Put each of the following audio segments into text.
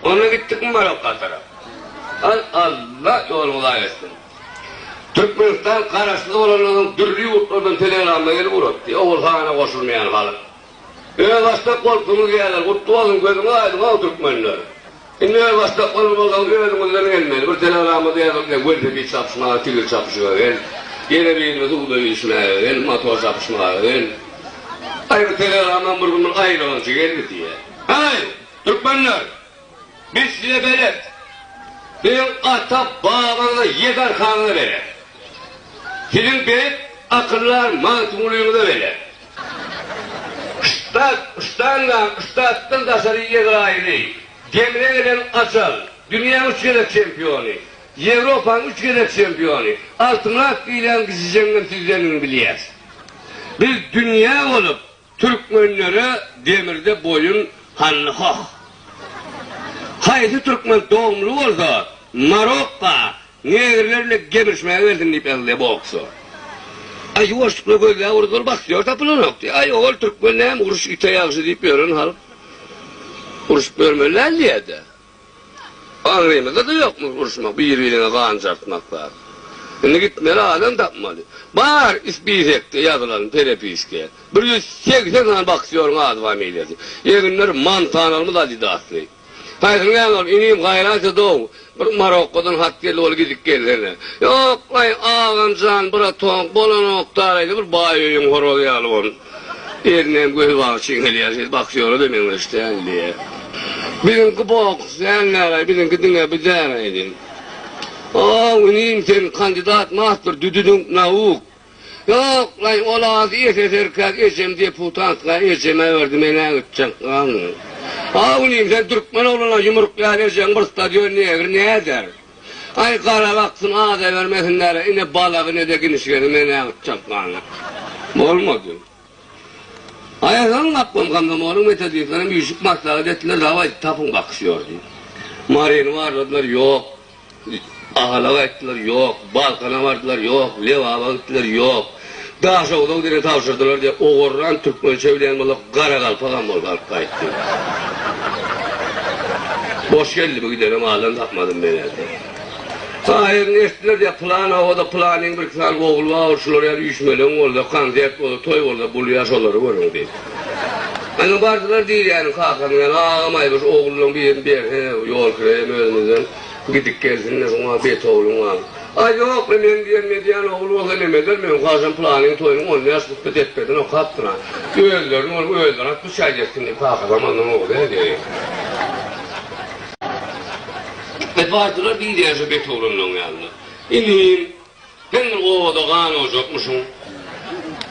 Ona gittik mi Marokka taraf. Allah yolunu da etsin. Türkmenistan karşısında olanların dürlü yurtlardan telegramla gelip uğrattı. Oğulhan'a koşulmayan halı. Öyle başta korkumuz gelir, kutlu olun gözüm aydın o Türkmenler. Şimdi öyle başta korkumuz bakalım, gözümüzden gelmedi. Bir telegramda yazıp da gözde bir çapışmaya, tügül çapışmaya, yine birimizi uğdayışmaya, motor çapışmaya. Ayrı telegramdan bir bunun ayrılınca geldi diye. Hayır, Türkmenler, biz size belet. Benim ata bağımına yegar kanını verir. Sizin belet akıllar mantığılığını verir. Üstad'dan dışarı yegar ayrı. Demire gelen açal. Dünyanın 3 kere şampiyonu. Avrupa'nın 3 kere şampiyonu. Altına hakkıyla kızıcağından sizlerin biliyoruz. Biz dünya olup Türkmenlere demirde boyun hanlıkak. Haydi Türkmen doğumlu olsa Marokka negerlerle gemirşmeye verdin deyip elde boksu. Ay yoğuşlukla böyle vurdur bakıyor tapılan nokta. Ay oğul Türkmenle hem uğruş ite yağışı deyip görün halk. Uğruş bölmeler diye de. Anlayımızda da yokmuş uğruşmak, birbirine kan çarpmaklar. Şimdi gitmeli adam tapmalı. Var ispiyecekti yazılan terapiske. 180 tane bakıyorsun adı familiyası. Yeginler mantanalımı da didaslı. Hayır ne olur ineyim gayrası doğu. Marokko'dan hakkeli ol gidip gelene. Yok lan ağamcan bura tonk bolan oktaraydı bir bayıyım horoluyalım onun. Yerine göz bağ çingeliyorsunuz bakıyor demin işte diye. Bizimki bok senlere bizimki dine bir deneydin. Ineyim sen kandidat master düdüdün navuk. Yok lan olağız eses erkek eşem deputatla eşeme verdim ene gidecek. Ineyim sen Türkmen olana yumruk vereceksin bir stadyon ne eder? Ay kara baksın ağda vermesinler ine balığı ne de genişlerim ene gidecek. Olmadı. Ayağın kapım kamdım oğlum metodiklerim yüzük maslağı ettiler hava tapın bakışıyor diye. Marin vardılar yok. Ağalığa ettiler yok, Balkan'a vardılar yok, Leva'ya gittiler yok. Daha soğuduğu dine tavşırdılar diye oğurran Türkmen çevleyen balık kara kalpakan bol kalpa etti. Boş geldi bu gidelim ağlan tapmadım beni. Hayır nestiler diye plana o da planın bir kısal oğul var uçlar ya düşmelen orada kanzert oldu toy orada buluyaş oları görün diye. Hani vardılar değil yani kalkanın ağamaymış oğulun bir yol kırayım önümüzden. Gidip gelsinler ona bet oğlum var. Ay yok ben diyen oğlu olsa demediler benim karşım planın toyunun onu yaşlıkta etmeden o kaptına. Öldürdüm onu öldürdüm bu şey geçsin diye kalka zamanla oldu diye. Vardılar bir diye bet oğlunun yanına. İneyim ben ovada kan olacakmışım.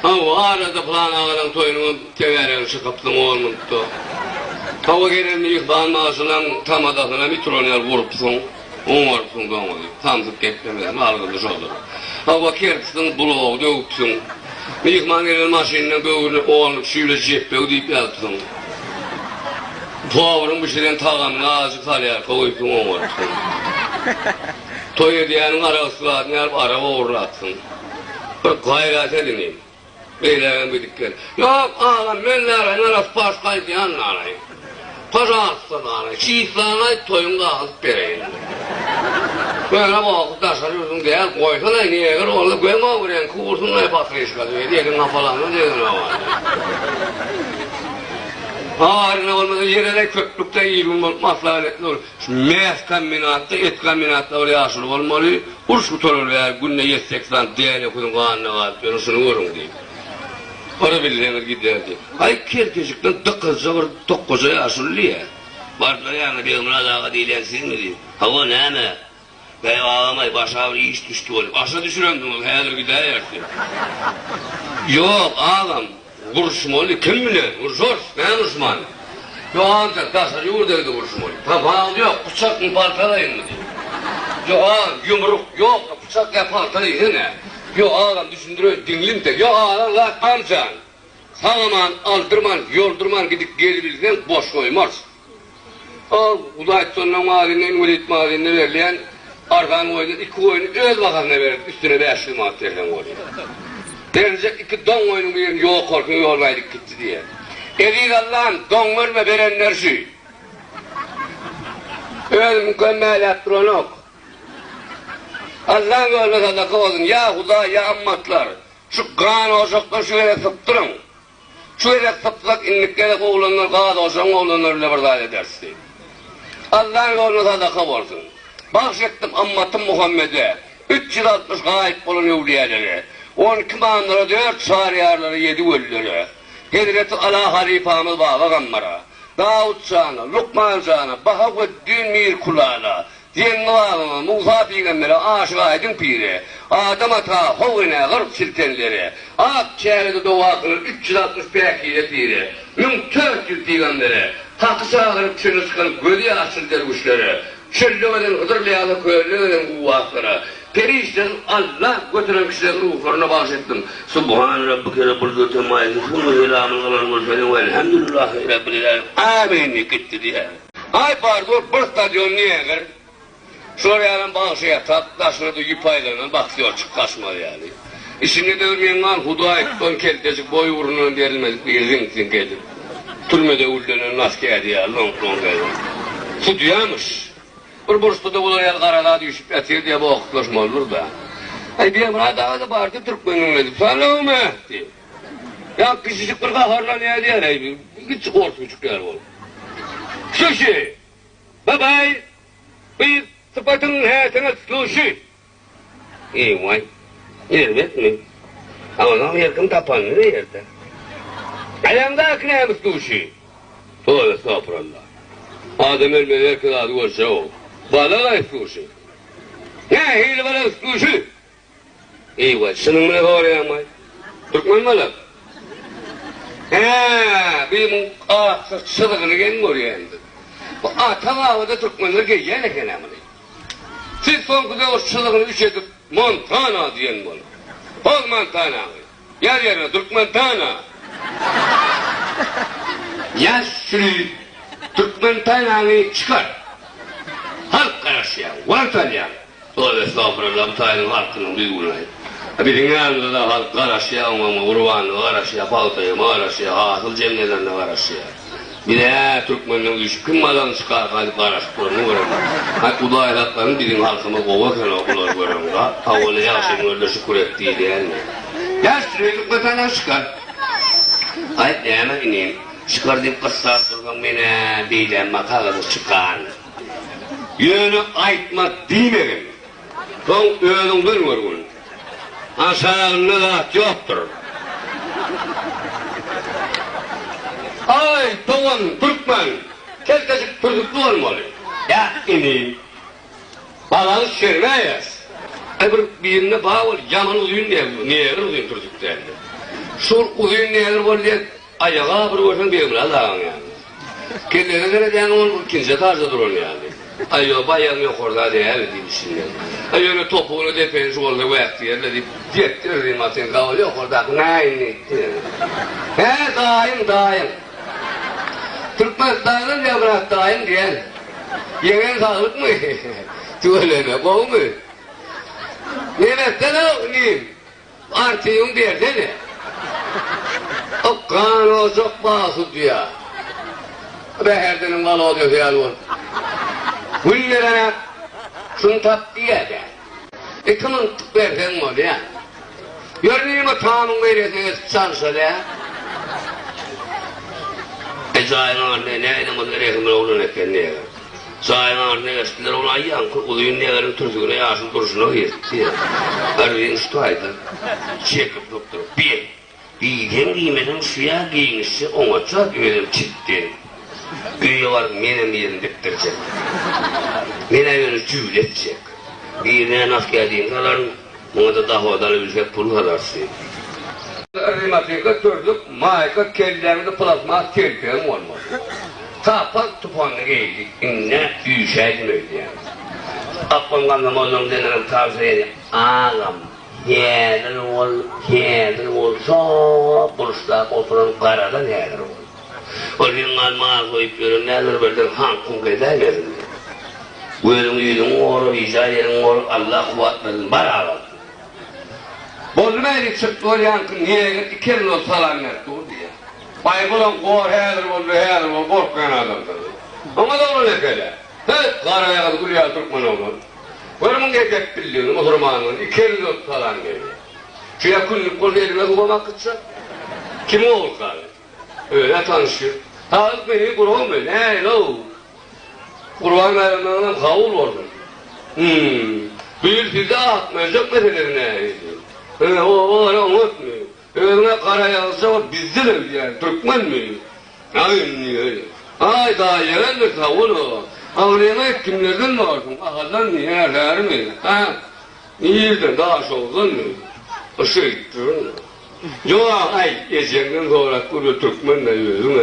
O arada plan ağadan toyunun teveren çıkıptım olmuştu. Hava gelen ihban maaşılan tam adasına mitronel vurupsun. Umarısın doğmadı. Tamzık geklemedim. Algılı şoldur. Hava kertsin buluğu dövüpsün. Mihman gelen maşinle böğürle oğlanıp şöyle ceppe deyip yapsın. Tuğavurun bir şeyden tağamın ağzı kalyar koyupsun umarısın. Toy ediyenin arası var. Ne yapıp araba uğratsın. Bir gayret edineyim. Beylerin bir dikkat. Yok ağam menlerin arası başkaydı yanlarayım. Kazançlarına, şiitlerine toyunda alıp vereyim. Böyle bakıp taşarıyorsun diye koysana niye göre orada koyma buraya kuvursun ne patlayışka diye diyelim kafalarına diyelim ne var. Harine olmadan yere de köklükte iyiliğin maslahatli olur. Mes kombinatta, et kombinatta oraya aşırı olmalı. Uruş kutu veya günde 7-80 değerli kuyun kanına var. Ben şunu vurun diyeyim. Para birilerine giderdi. Ay kerkecikten 9 yaşlı ya. Vardılar yani bir ömrü dağı değilensiz mi diyeyim. Hava ne mi? Ben ağamayı başa iş düştü olup. Aşağı düşüremdim onu, hayalır gider yersin. Yok ağam, vuruşmalı kim bilir? Vuruşur, ben vuruşmalı. Yok ağam taşar yurdaydı vuruşmalı. Tamam yok, bıçak mı partalayın mı diyeyim. Yok ağam, yumruk yok, bıçak ya partalayın ne? Yo ağam düşündürüyor dinlim de yo ağam la amcan sağaman aldırman yoldurman gidip gelirken boş koymaz. Al Udayt sonuna mahallinden Ulit mahallinden verilen arkan oyunu 2 oyunu öz vakasına verip üstüne 5 yıl mahterden oluyor. Denize 2 don oyunu bir yok korkun yollaydık gitti diye. Erik Allah'ın don verme verenler şu. Öyle mükemmel elektronik. Allah'ın yoluna sadaka olun. Ya Huda ya ammatlar. Şu kan ocakta şu yere sıktırın. Şu yere sıktırak inliklere oğlanlar, kağıt olsan oğlanlarla bardağ edersin. Allah'ın yoluna sadaka olsun. Bahşettim ammatım Muhammed'e. 360 gayet olun evliyeleri. 12 manlara 4 sarıyarları 7 ölüleri. Hedreti ala halifamız baba gammara. Davut Can'a, Lukman Can'a, Bahavuddin Mir Kula'la, Cenni Bağım'a, Musa Peygamber'e, Aşık Aydın Piri, Adem Ata, Hovine, Gırp Siltenleri, Ak Çevrede Dova Kılır, 360 Peki'yle Piri, Mümtörkül Peygamber'e, Hakkı Sağırıp Çınır Çıkarıp, Gödü Asıl Dervişleri, Şöllüğeden, Hıdırlıyalı Köylüğeden Kuvvatlara, Perişten Allah götüren kişilerin ruhlarına bahsettim. Subhan Rabbike Rabbul Zültemayizin, Sümü İlâmın Alan Mürselin ve Elhamdülillahi Rabbil Alemin. Amin gitti diye. Ay pardon, bir stadyon niye eğer? Şuraya bağışıya taşını da yıpaylarına bakıyor çık kaçmalı yani. İşini de örmeyen var, Hudayık, don keltecik boy uğrunun verilmedik bir zintin gelir. Türmede ullenen askeri ya, long geldi. Su duyamış. Bir bursta da ulayal karala düşüp yatıyor diye bu okutlaşma olur da. Ay bir bana daha da bağırdı Türkmen'in dedim. Sana mı? Diye. Ya küçücük bir kaharla ne diyor? Hiç korkmucuk yer ol. Sushi. Bye bye. Bir sıfatın hayatına sushi. İyi vay. Yermet mi? Ama yakın tapanlı yerde. Ayağımda aknaymış sushi. Tövbe estağfurullah. Adam ölmedi herkes adı görse o. Balığa sushi. Ne hile balığa sushi? İyi vay. Sının ne var ya may? Türkmen balık. Benim sıdıkını gelin oraya indi. Tamamı da Türkmenler geliyor ne kelamını. Siz son kıza o sıdıkını üç edip Montana diyen bana. Ol Montana. Yer yerine Türkmentana. Ya sürü Türkmentana'yı çıkar. Halk karşıya, Vantalya. Doğru estağfurullah, bu tayının hakkının bir günahı. Bir dünyada da halk karşıya, Urvan'ı karşıya, Paltay'ı karşıya, Hasıl Cemne'den de karşıya. Bir de Türkmen'den düşüp kim madan çıkar, hadi karşılarını görürüm. Hadi Uday'ın haklarını bizim halkıma kovarken okullar görürüm. Havale yaşayın öyle şükür ettiği değil mi? Ya sürü Türkmentan'a çıkar. Hayır ne hemen ineyim. Çıkar deyip kıssat durgan beni diyeceğim makalada çıkan. Yönü aytma demeyin. Son önün bir var bunun. Aşağında da yoktur. Ay doğan Türkmen. Kelkecik çocuklu olmalı. Ya ineyim. Balanı şermeyez. Birine bağ var. Yaman uzun neyer uzun çocuk derdi. Şur uzun neyer var diye ayağa bir koşun bir ömrü Allah'ın yani. Kendine göre yani onun ikinci tarzı durur yani. Ayo bayan yok orada diye öyle diyeyim şimdi. Ayo öyle topuğunu defensi oldu vakti yerle deyip diyettirdim atın kavalı yok orada. Neyin etti? He daim. Türkmenistan'ın ya bırak daim diyen. Yemen sağlık mı? Tüveleme kov mu? Yemekten o neyim? Artıyım derdene. O kan o çok bağlı diyor. Beherdenin balı diyor hayal var. Güllere şunu tap diye de. Kimin verden var ya? Görüneyim o tamamın veriyorsunuz sansa da. Zayin anne ne edemez gerekim oğlun eken ne eder. Zayin anne eskiler onu ayyan uzun ne ederin turzuguna yaşın duruşuna hıyırttı. Arayın üstüaydı. Çekip doktor. Giygen giymeden suya giyinişi ona çok üyelim çittin. Güye var menem yerini diktirecek. Menem yerini cüvletecek. Birine nasıl geldiğin kadar ona da daha odalı bir şey pul kadarsın. Rimatika turduk, maika kellerimde plasma kelpem olmadı. Kapak tupanlı giydik, inne yüşeydim öyle yani. Akban kanlamazım denilen tavsiye ağam, yeğen ol, çok buruşta oturan karadan yeğen ol. O ringan mağa koyup görün, neler verdim, hankun kaydemedim. Uyudum yüdüm oğru, vicay yerim oğru, Allah kuvat verdim, beraber. Bolmaydı çıktı o yankın, niye gitti, kelin o salamet dur diye. Baybulan kor, hedir bol, korkmayan adam tabi. Ama da onu ne kadar. Hep karaya kadar kulüye Türkmen oldu. Varımın erkek bildiğini, oturmanın, ikerli ot falan geliyor. Şu yakınlık kolu elime kullanmak kıtsa, kim olsa öyle tanışıyor. Halık beni kurban mı? Ne lo? Kurban verenlerden kavul oldu. Bir filde atmayacak meselene. O ara unutmuyor. Öyle karaya alsa o bizden öyle yani, Türkmen mi? Ay daha gelen bir kavul o. Ağlayamayıp kimlerden varsın? Ahazdan niye erler mi? Ha? İyiydin, daha soğudun mu? Işıktın. Yok ay, geçenden sonra kuru Türkmenle yüzüne.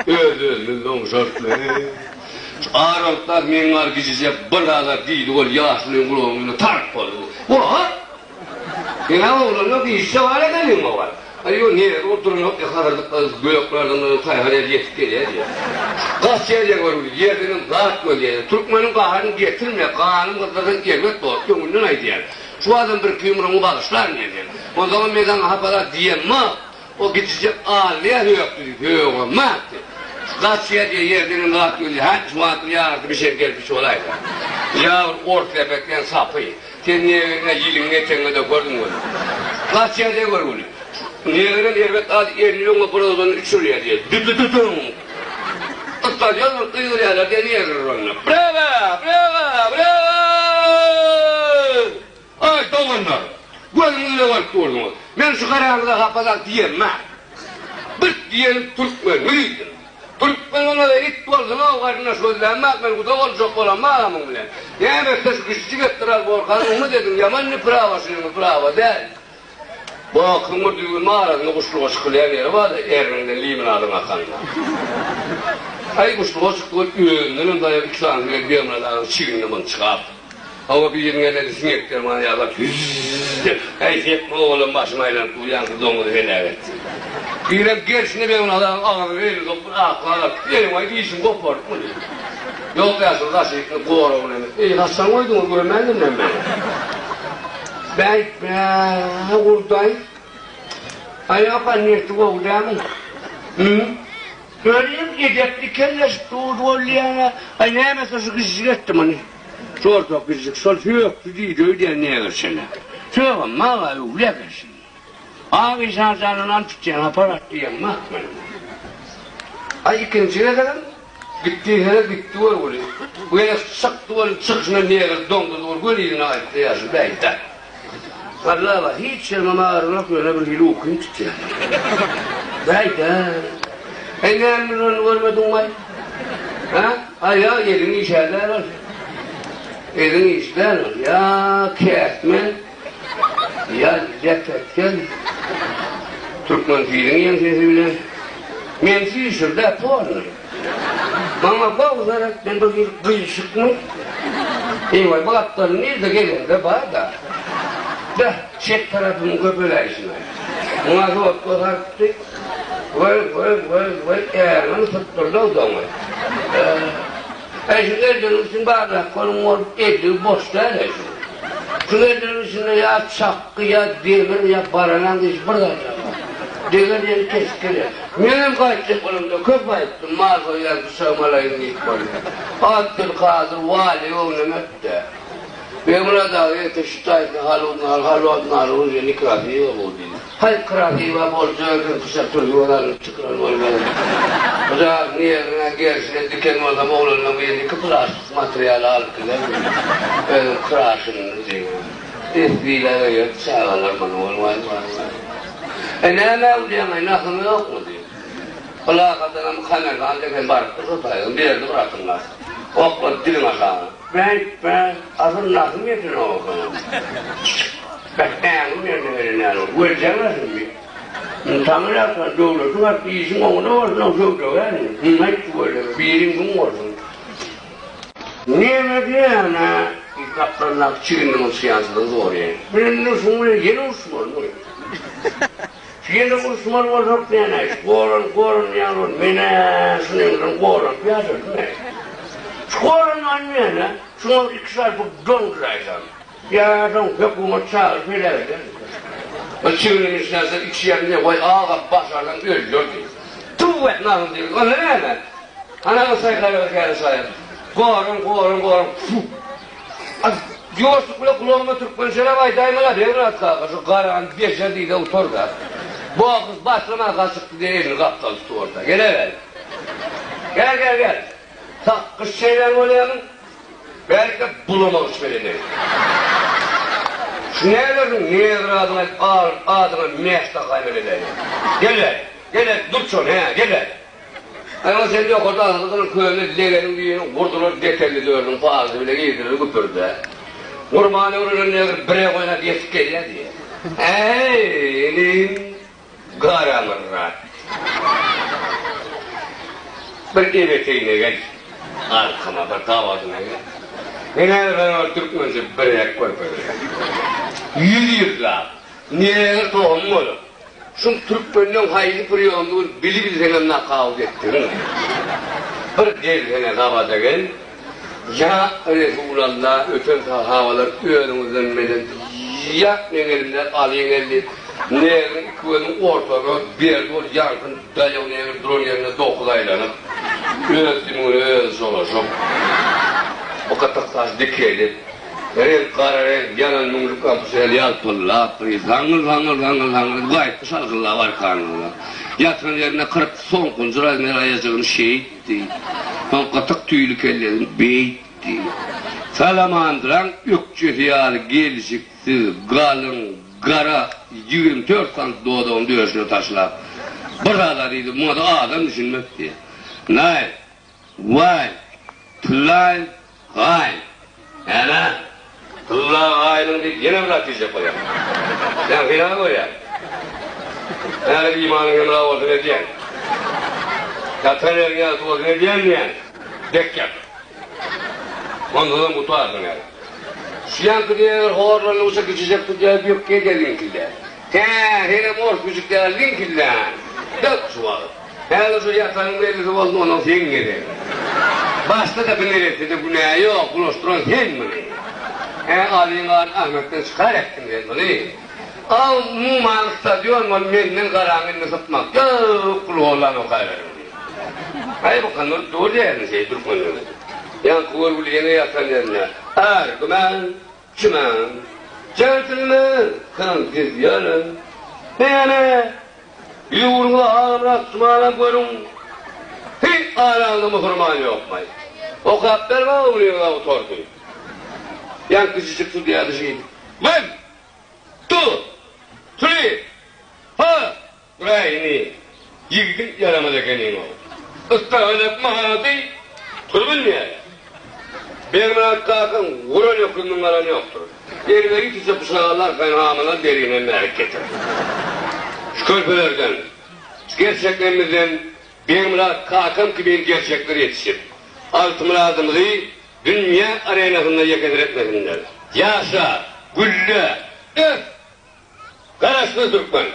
Öldürdün domşartla. Ağrıklar mengar gidecek, bırada değildi, o yaşlının kulağını tarp oldu. Oha! Yine oğlum bir işe var edelim mi var? Ayyo niye oturun yok yakardık büyüklerden kayhaneye yetip geliyor diye. Kaç yerde var bu yerden dağıt geliyor. Türkmenin kahanını getirmiyor, kahanın kızlardan gelmek doğru. Gönlünden ay diyor. Şu adam bir kıyımırımı bağışlar mı diyor. O zaman meydan hapala diyemem. O gidecek ağırlıya yoktu diyor. Yok ama. Kaç yerde yerden dağıt geliyor. Ha şu an yardım bir şey gelmiş olaydı. Ya ortaya bekleyen sapıyı. Sen niye yilin geçen de gördün mü? Kaç yerde var bunu? Niye'nin elbet adı yerliğine buradan uçuruyor diye. Düdüdüdüm. Atacağız kıyır yerler diye niye kırır onunla? Bravo! Bravo! Bravo! Ay doğanlar! Gözümüzle var durdum. Ben şu karanlıkta kapatak diyemem. Bir diyelim Türkmen müydün? Türkmen ona da it olsun o karına sözlenmek ben kuda olacak olan mağamın bile. Yani ben şu küçük ettiler bu orkanımı dedim. Yaman ne prava değil. Bu akımı düğün mağaranın kuşluğa çıkılayan yeri var da Ermen'den limin adına akanlar. Ay kuşluğa çıkılayan ürünlerin dayağı 2 tane bir emradan çiğinlemen çıkap. Hava bir yerine dedi sinekler bana ya bak ay hep oğlum başımayla uyankı domuzu helal etti. Birem gerisini ben ona ağır verir doktor ağır yerim ay değilsin kopar. Yok yazın da şey doğru onu. Hasan koydum görmedin mi ben? Ben buradayım. Ay yapan niyeti olacağım. Göreyim gidip kelleş doğruluyana. Ay ne mesela şu kızcık ettim hani. Sor top kızcık sol yok değil öyle neye geçene. Söyle mağara öyle geçene. Abi şanslarından tutacağım aparat diyeyim mahmen. Ay ikinciye kadar gittiği yere gitti var böyle. Böyle saktı var çıkışına niye dondu var böyle yine ayıptı yazı beyde. Vallahi bak hiç yanıma ağrına böyle bir hile okuyun tutuyor. Beyde. Engel onu görmedin mi? Ha? Ay ya elini işerler var. Elini işler var. Ya kesmen. Ya ceketken. Türkmen fiilini yansıyası bilen. Mensi şurada porno. Bana bağırarak ben böyle kıyışık mı? Eyvay balatların nerede gelir de bağır da. Da çek tarafının köpüleşine. Ona da otlattı. Vay eğermanı tutturdu o zaman. Şimdi dönüşün bardak konum olup evli boş değil eşim. Şimdi dönüşünde ya çakkı ya demir ya baranan iş burada acaba. Demir yeri keskili. Benim kaçtım kolumda köp ayıttım mağaza yazdı sığmalayın ilk kolumda. Abdülkadir vali onu mötte. Ben buna da yetiştaydı halonlar uzun ikratiye oldu. Hay ikratiye olacak kısa turgularını çıkaran olmalı. O da niyetine gerisine diken adam oğlunla bir yeni plastik materyal alıp gidelim. Kırasını diyor. İstiyle öyle çağırlar bana olmaz. Ne olacağım nakım yok mu diyor. Allah kadına mıkamek ancak barıktı tutayım bir yerde bırakınlar. Okla dilim aşağı. Ben asıl nakım yetin o kadar. Bekleyenim yerine verin olur. Göreceğimizsin bir. Tamir yapsan doğrusu var bir işin onunla olsun o çok çok yani. Hiç böyle bir yerin kum olsun. Niye bekleyen ha? Kaptanlar çıkındım siyansıda zor yani. Benim Osmanlı yeni Osmanlı. Yeni Osmanlı var çok yani. Koran yavrum. Mene sınırdan koran piyasası ne? Koran annene. Şuna 2 saat bu donduraysan. Ya don kapıma çağır filan. Çıkındım siyansıda 2 yerine koy ağa basardan öldürdü. Tuvvet nasıl diyor. O ne? Anamı sayıklarına geldi sayın. Korum. Yoğursuk bile kulağıma Türkmen şöyle baydayımına devrat kalka. Şu karan beşer değil de otur da. Bu kız başlama kaçıktı diye elini kaptan tuttu orada. Gel. Gel. Tak kız şeyler olayalım. Belki de bulamamış beni. Şu ne edersin? Niye adına meşte kaybedeyim? Gel, dur şunu gel. Ama sen yok orada anladığın köyünü dileğlerin düğünü vurdurur, detelli dördün, fazla bile giydirir, güpürdü. Kurbanı vururun ne bre koyuna diyesik geliyor diye. Eylin karamırrat. Bir eveteyine gel. Arkama bir davadına gel. Yine ben o Türkmense bre koy böyle. 100 yıllar. Niye tohum olur? Şun Türkmen'den hayli pırıyonluğun bili seninle kavga ettirin. Bir değil sene davada gel. Ya Resulallah öten havalar önümüzden meden ya nengelimler alayın elli neğerin köyünün ortağı bir dur yankın dayav neğerin drone yerine dokudaylanıp öz solaşıp o kadar taş dikeli renk kara renk yanan mumluk kapısıyla yalpılla zangır gayet şarkılar var kanunla yatın yerine kırıp son kuncular nerayacağını şehitti o katak tüylü kellerin beytti salamandıran ökçü hiyal gelişikti galın gara 24 sant doğduğum dövüşünü taşla buralarıydı moda adam düşünmekti nay vay tıllay gay yana tıllay gayının deyip yine bırakacak koyar sen filan koyar yani bir imanın emrah olsun ediyen yatan ergen altı olsun ediyen diyen dek yap ondan mutlu ağzın yani şu yankı diye horlarla uçak geçecekti diye büyük gelin kilde hele mor küçük değerlin kilde dök şu var hele şu yatanın elisi oldu onun sen gidi başta da bir neresi de bu ne yok buluşturan sen mi alayım var Ahmet'ten çıkar ettim ben bunu al muman stadyon var menden karanlığını satmak yok kulu olan o kadar hayır bakalım doğru değerli şey durmanıyor yan kuvur yine yatan yerine argument çimen gentleman kankiz yarın yani yuvurlu ağımla sumana koyun hiç ağrağında muhurman yok may o kaplar var oluyor otordu yan küçücük su diye dışıydı 1 2 3 4 buraya ini yigdin yaramada kenin o ıstağılık mahadi turbilmiyor benim kalkın vuran yokunun alanı yoktur yerine gitse bıçağlar kaynağımına derine merak getirir şu körpelerden gerçeklerimizden benim kalkın ki bir gerçekler yetişir altımıradımızı dünya arenasında yakadır etmesinler yaşa gülle öf karaslı Türkmen